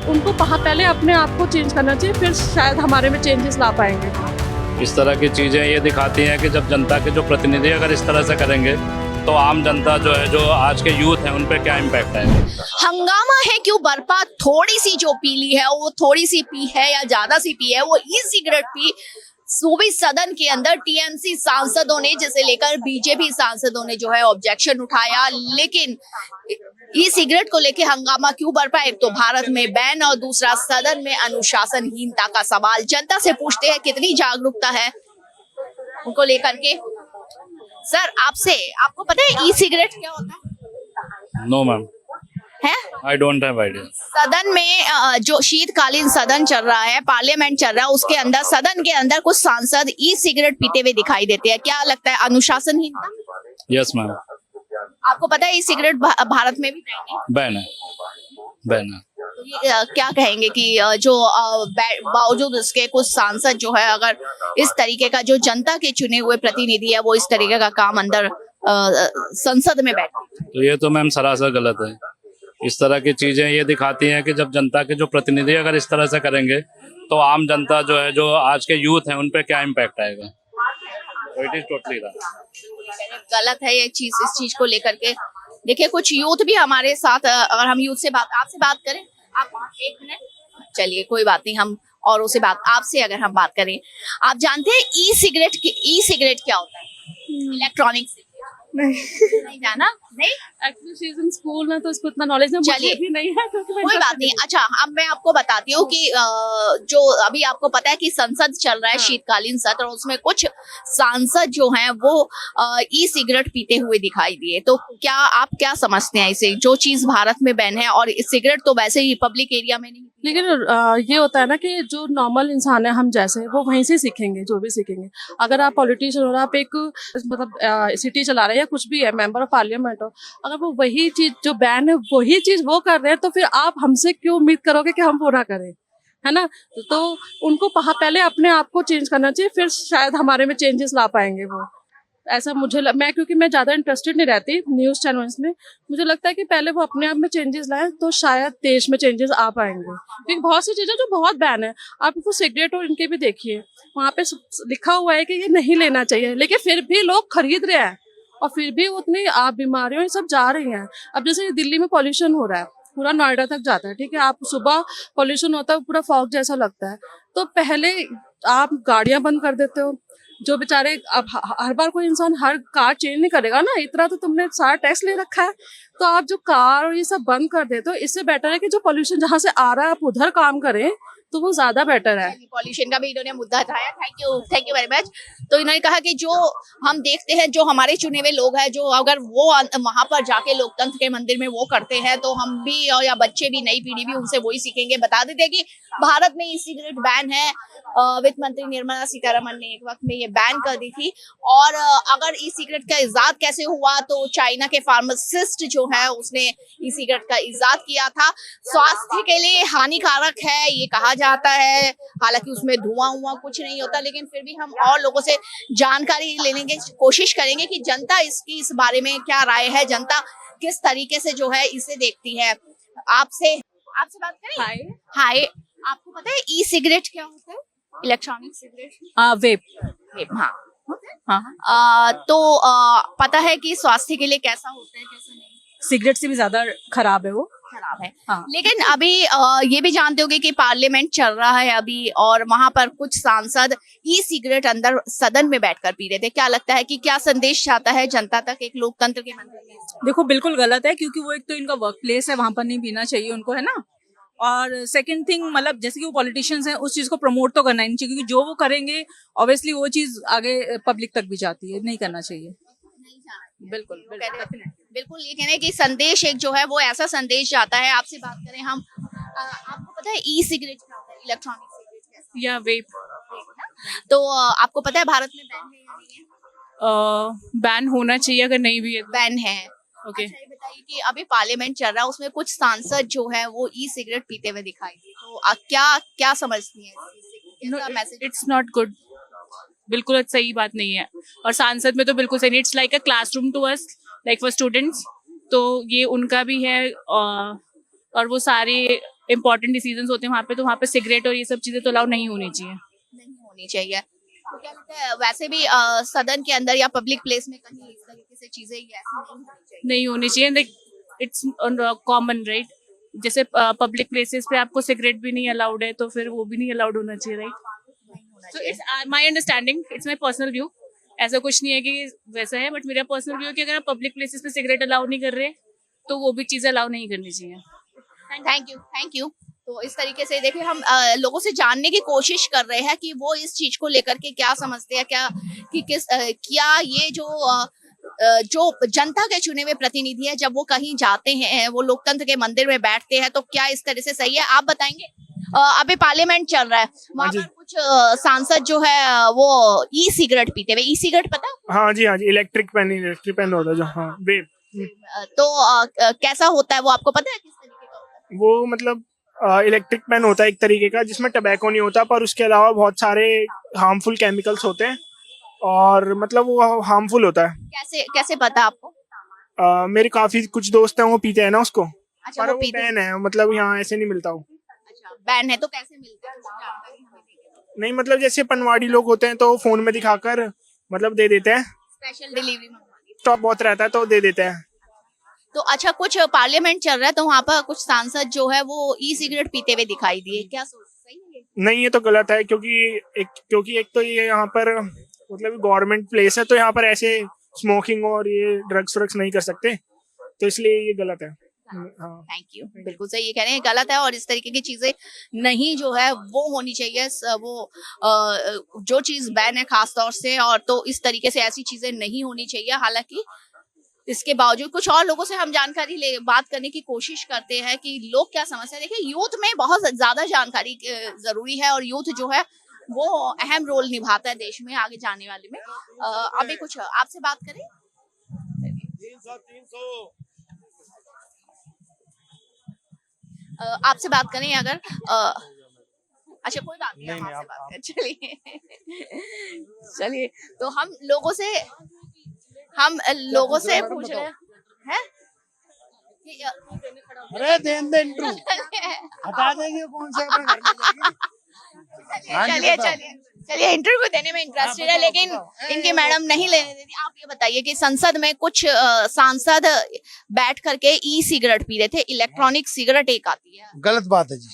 उनको पहले अपने आप को चेंज करना चाहिए, फिर शायद हमारे में चेंजेस ला पाएंगे। इस तरह की चीज़ें ये दिखाती हैं कि जब जनता के जो प्रतिनिधि अगर इस तरह से करेंगे तो आम जनता जो है, जो आज के यूथ हैं, उन पे क्या इम्पैक्ट आएगा। हंगामा है क्यों बरपा, थोड़ी सी जो पीली है वो थोड़ी सी पी है या ज्यादा सी पी है, वो ई सिगरेट पी। सूबी सदन के अंदर टीएमसी सांसदों ने, जिसे लेकर बीजेपी सांसदों ने जो है ऑब्जेक्शन उठाया, लेकिन ई सिगरेट को लेके हंगामा क्यों बरपा? एक तो भारत में बैन और दूसरा सदन में अनुशासनहीनता का सवाल। जनता से पूछते हैं कितनी जागरूकता है उनको लेकर के। सर, आपको पता है ई सिगरेट क्या होता है? नो मैम, है आई डोंट हैव आइडिया। सदन में जो शीतकालीन सदन चल रहा है, पार्लियामेंट चल रहा है, उसके अंदर सदन के अंदर कुछ सांसद ई सिगरेट पीते हुए दिखाई देते हैं। क्या लगता है, अनुशासनहीनता? Yes ma'am. आपको पता है ई सिगरेट भारत में भी बैन है, बैन है। तो ये क्या कहेंगे कि जो बावजूद उसके कुछ सांसद जो है, अगर इस तरीके का, जो जनता के चुने हुए प्रतिनिधि है, वो इस तरीके का काम अंदर संसद में बैठे, तो ये तो मैम सरासर गलत है। इस तरह की चीजें ये दिखाती हैं कि जब जनता के जो प्रतिनिधि अगर इस तरह से करेंगे तो आम जनता जो है, जो आज के यूथ हैं, उन पे क्या इम्पैक्ट आएगा। तो इट इज टोटली गलत है ये चीज। इस चीज को लेकर के देखिए, कुछ यूथ भी हमारे साथ, अगर हम यूथ से आपसे बात करें, आप 1 मिनट, चलिए कोई बात नहीं, हम औरों से आपसे अगर हम बात करें, आप जानते हैं ई सिगरेट क्या होता है? इलेक्ट्रॉनिक सिगरेट नहीं जाना? नहीं, actually she is in school में, तो इसको इतना नॉलेज नहीं, मुझे भी नहीं है, क्योंकि कोई बात नहीं। अच्छा, अब मैं आपको बताती हूँ कि जो अभी आपको पता है कि संसद चल रहा है, शीतकालीन सत्र, और उसमें कुछ सांसद जो हैं वो ई सिगरेट पीते हुए दिखाई दिए। तो आप क्या समझते हैं इसे, जो चीज भारत में बैन है, और सिगरेट तो वैसे ही पब्लिक एरिया में नहीं, लेकिन ये होता है ना कि जो नॉर्मल इंसान है, हम जैसे, वो वहीं से सीखेंगे, जो भी सीखेंगे। अगर आप पॉलिटिशियन हो, आप एक मतलब सिटी चला रहे हैं या कुछ भी है, मेंबर ऑफ पार्लियामेंट हो, अगर वो वही चीज जो बैन है वही चीज वो कर रहे हैं, तो फिर आप हमसे क्यों उम्मीद करोगे कि हम पूरा करें, है ना? तो उनको पहले अपने आप को चेंज करना चाहिए, फिर शायद हमारे में चेंजेस ला पाएंगे वो। ऐसा क्योंकि मैं ज़्यादा इंटरेस्टेड नहीं रहती न्यूज़ चैनल्स में, मुझे लगता है कि पहले वो अपने आप में चेंजेस लाएं, तो शायद देश में चेंजेस आ पाएंगे। क्योंकि बहुत सी चीज़ें जो बहुत बैन है, आप वो सिगरेट और इनके भी देखिए, वहाँ पे लिखा हुआ है कि ये नहीं लेना चाहिए, लेकिन फिर भी लोग खरीद रहे हैं, और फिर भी उतनी बीमारियों ये सब जा रही हैं। अब जैसे दिल्ली में पॉल्यूशन हो रहा है, पूरा नोएडा तक जाता है, ठीक है, आप सुबह पॉल्यूशन होता है, पूरा फॉग जैसा लगता है, तो पहले आप गाड़ियां बंद कर देते हो, जो बेचारे, अब हर बार कोई इंसान हर कार चेंज नहीं करेगा ना, इतना तो तुमने सारा टैक्स ले रखा है, तो आप जो कार और ये सब बंद कर देते हो, इससे बेटर है कि जो पॉल्यूशन जहाँ से आ रहा है आप उधर काम करें, तो वो ज्यादा बेटर है। पॉल्यूशन का भी इन्होंने मुद्दा उठाया। Thank you very much. तो इन्होंने कहा कि जो हम देखते हैं, जो हमारे चुने हुए लोग हैं, जो अगर वो वहां पर जाके लोकतंत्र के मंदिर में वो करते हैं, तो हम भी और या बच्चे भी, नई पीढ़ी भी उनसे वही सीखेंगे। बता देते हैं कि भारत में ई सिगरेट बैन है। वित्त मंत्री निर्मला सीतारमण ने एक वक्त में ये बैन कर दी थी। और अगर ई सिगरेट का इजाद कैसे हुआ, तो चाइना के फार्मासिस्ट जो है उसने ई सिगरेट का इजाद किया था। स्वास्थ्य के लिए हानिकारक है ये कहा जाता है, हालांकि उसमें धुआं कुछ नहीं होता, लेकिन फिर भी हम और लोगों से जानकारी लेने की कोशिश करेंगे कि जनता इस बारे में क्या राय है, जनता किस तरीके से जो है इसे देखती है। आपसे बात करें। हाय, आपको पता है ई सिगरेट क्या होता है? Electronic cigarette, vape. हाँ, तो पता है कि स्वास्थ्य के लिए कैसा होता है, कैसा नहीं? सिगरेट से भी ज्यादा खराब है वो। खराब है, हाँ। लेकिन अभी ये भी जानते होंगे कि पार्लियामेंट चल रहा है अभी, और वहां पर कुछ सांसद ई सिगरेट अंदर सदन में बैठकर पी रहे थे। क्या लगता है कि क्या संदेश जाता है जनता तक एक लोकतंत्र के मंदिर में? देखो, बिल्कुल गलत है, क्योंकि वो एक तो इनका वर्क प्लेस है, वहां पर नहीं पीना चाहिए उनको, है ना। और सेकंड थिंग, मतलब जैसे कि वो पॉलिटिशियंस हैं, उस चीज को प्रमोट तो करना ही नहीं चाहिए, क्योंकि जो वो करेंगे ऑब्वियसली वो चीज आगे पब्लिक तक भी जाती है, नहीं करना चाहिए। बिल्कुल बिल्कुल, ये कहने की संदेश एक जो है वो ऐसा संदेश जाता है। आपसे बात करें हम, आपको पता है ई सिगरेट क्या होता है? इलेक्ट्रॉनिक सिगरेट या वेप। तो आपको पता है भारत में बैन है या नहीं है? बैन होना चाहिए, अगर नहीं भी है बैन है। ओके। अच्छा, ये बताइए कि अभी पार्लियामेंट चल रहा है, उसमें कुछ सांसद जो है वो ई सिगरेट पीते हुए दिखाई दिए, तो क्या समझती है? इट्स नॉट गुड, बिल्कुल सही बात नहीं है। और सांसद में तो बिल्कुल सही नहीं, it's like a classroom to us, like for students, तो ये उनका भी है। और वो सारे इंपॉर्टेंट डिसीजंस होते हैं वहाँ पे, तो वहाँ पे सिगरेट और ये सब चीजें तो अलाउ नहीं होनी चाहिए। नहीं होनी चाहिए। तो क्या लगता है वैसे भी सदन के अंदर या पब्लिक प्लेस में कहीं इस तरीके से चीजें ऐसी नहीं होनी चाहिए? नहीं होनी चाहिए, लाइक इट्स कॉमन राइट। जैसे पब्लिक प्लेसेस पे आपको सिगरेट भी नहीं अलाउड है, तो फिर वो भी नहीं अलाउड होना चाहिए, राइट। नहीं होना सो चाहिए। It's my understanding, it's my personal view. ऐसा कुछ नहीं है कि वैसा है, बट मेरा पर्सनल व्यू है कि अगर आप पब्लिक प्लेसेस पे सिगरेट अलाउ नहीं कर रहे तो वो भी चीजें अलाउ नहीं करनी चाहिए। Thank you. तो इस तरीके से देखिए हम लोगों से जानने की कोशिश कर रहे हैं कि वो इस चीज को लेकर के क्या समझते हैं, क्या ये जो जनता के चुने हुए प्रतिनिधि है, जब वो कहीं जाते हैं, वो लोकतंत्र के मंदिर में बैठते हैं, तो क्या इस तरह से सही है? आप बताएंगे। अभी पार्लियामेंट चल रहा है, वहाँ पर कुछ सांसद जो है वो ई सिगरेट पीते हुए, ई सिगरेट पता? हाँ जी, इलेक्ट्रिक पेन होता है जो, हाँ वेप। तो कैसा होता है वो आपको पता है? किस तरीके का होता है? वो मतलब इलेक्ट्रिक पेन होता है एक तरीके का, जिसमें टबैको नहीं होता, पर उसके अलावा बहुत सारे हार्मफुल केमिकल्स होते हैं, और मतलब वो हार्मफुल होता है। कैसे पता आपको? मेरे काफी कुछ दोस्त हैं, वो पीते हैं ना उसको। अच्छा, पर वो वो पीते हैं। बैन है, मतलब यहाँ ऐसे नहीं मिलता वो। अच्छा, बैन है तो कैसे मिलता है? कुछ जानकारी हमें दीजिए। नहीं मतलब जैसे पनवाड़ी लोग होते हैं तो फोन में दिखाकर मतलब दे देते हैं, स्पेशल डिलीवरी मंगवानी। स्टॉक बहुत रहता है तो दे देते हैं। तो अच्छा, कुछ पार्लियामेंट चल रहा है तो वहाँ पर कुछ सांसद जो है वो ई सिगरेट पीते हुए दिखाई दिए, क्या सही है ये? नहीं, ये तो गलत है, क्योंकि एक तो ये यहाँ पर मतलब गवर्नमेंट प्लेस है, तो यहाँ पर ऐसे स्मोकिंग और ये ड्रग्स नहीं कर सकते, तो इसलिए ये गलत है। हाँ, थैंक यू। बिल्कुल सही ये कह रहे हैं, गलत है, और इस तरीके की चीजें नहीं जो है वो होनी चाहिए। वो जो चीज बैन है खास तौर से, और तो इस तरीके से ऐसी चीजें नहीं होनी चाहिए। हालांकि इसके बावजूद कुछ और लोगों से हम जानकारी बात करने की कोशिश करते हैं कि लोग क्या समझते हैं। देखिए, यूथ में बहुत ज्यादा जानकारी जरूरी है, और यूथ जो है वो अहम रोल निभाता है देश में आगे जाने वाले में। अभी कुछ आपसे बात करें। आपसे बात करें अगर अच्छा, कोई बात नहीं, हम आपसे बात करें। चलिए तो हम लोगों से पूछ रहे हैं। अरे देन दे इंटरव्यू हटा देंगे, कौन से अपने घर में जाएगी। चलिए इंटरव्यू देने में इंटरेस्टेड है, लेकिन इनकी मैडम नहीं लेने देती। आप ये बताइए कि संसद में कुछ सांसद बैठ करके ई सिगरेट पी रहे थे, इलेक्ट्रॉनिक सिगरेट एक आती है। गलत बात है जी,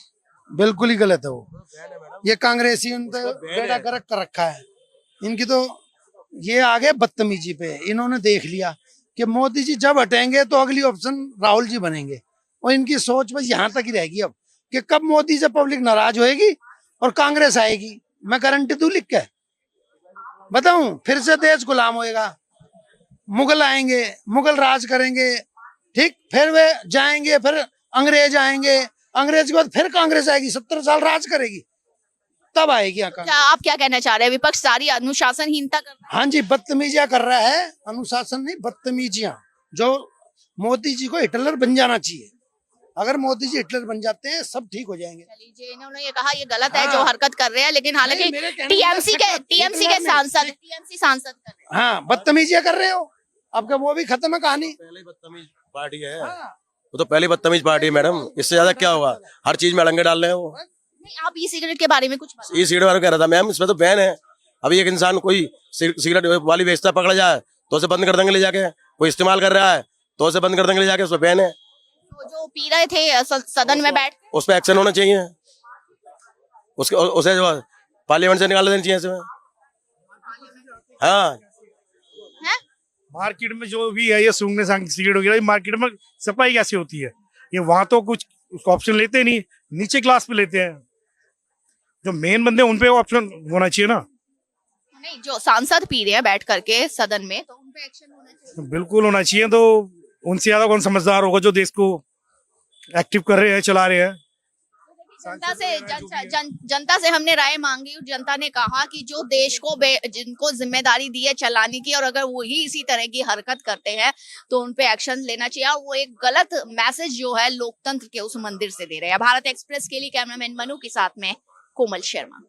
बिल्कुल ही गलत है वो। ये कांग्रेसी उनको बेड़ा गर्क कर रखा है। इनकी तो ये आगे बदतमीजी पे इन्होंने देख लिया कि मोदी जी जब हटेंगे तो अगली ऑप्शन राहुल जी बनेंगे, और इनकी सोच बस यहाँ तक ही रहेगी अब कि कब मोदी से पब्लिक नाराज होएगी और कांग्रेस आएगी। मैं गारंटी दूं, लिख के बताऊं, फिर से देश गुलाम होएगा। मुगल आएंगे, मुगल राज करेंगे, ठीक, फिर वे जाएंगे, फिर अंग्रेज आएंगे, अंग्रेज के बाद फिर कांग्रेस आएगी, 70 साल राज करेगी, तब आएगी यहाँ क्या आप क्या कहना चाह रहे हैं? विपक्ष सारी अनुशासनहीनता कर रहा है। हाँ जी, बदतमीजियां कर रहा है, अनुशासन नहीं बदतमीजियां। जो मोदी जी को हिटलर बन जाना चाहिए, अगर मोदी जी हिटलर बन जाते हैं सब ठीक हो जाएंगे। चलिए, इन्होंने ये कहा ये गलत है हाँ। जो हरकत कर रहे हैं, लेकिन हालांकि नहीं, मेरे कहने टीएमसी का के हिटलर सांसद नहीं। टीएमसी सांसद कर रहे हैं। हाँ, बदतमीजियां कर रहे हो, अब क्या वो भी खत्म है कहानी। पहले ही बदतमीज पार्टी है, वो तो पहले बदतमीज पार्टी है मैडम, इससे ज्यादा क्या होगा? हर चीज में अड़ंगे डाल रहे हैं वो। नहीं, आप ई सिगरेट के बारे में कुछ बताइए। ये सिगरेट वाला कह रहा था मैम, इसमें तो बैन है। अभी एक इंसान कोई सिगरेट वाली बेचता पकड़ा जाए तो उसे बंद कर देंगे ले जाके, कोई इस्तेमाल कर रहा है तो उसे बंद कर देंगे ले जाके, उसमें बैन है। तो जो पी रहे थे सदन में बैठ, उस पर एक्शन होना चाहिए, उसे जो पार्लियामेंट से निकाल देना चाहिए इसमें। हाँ, मार्केट में जो भी है ये सूंघने सिगरेट वगैरह, मार्केट में सप्लाई कैसे होती है? ये वहां तो कुछ ऑप्शन लेते नहीं, नीचे क्लास पे लेते हैं। जो मेन बंदे उन पे ऑप्शन होना चाहिए ना। नहीं, जो सांसद पी रहे हैं बैठ करके सदन में, तो उन पे एक्शन होना चाहिए। बिल्कुल होना चाहिए। तो उनसे ज्यादा कौन समझदार होगा जो देश को एक्टिव कर रहे हैं, चला रहे हैं। जनता से हमने राय मांगी, जनता ने कहा कि जो देश को जिनको जिम्मेदारी दी है चलाने की, और अगर वही इसी तरह की हरकत करते हैं तो उन पे एक्शन लेना चाहिए। और वो एक गलत मैसेज जो है लोकतंत्र के उस मंदिर से दे रहे हैं। भारत एक्सप्रेस के लिए कैमरामैन मनु के साथ में कोमल शर्मा।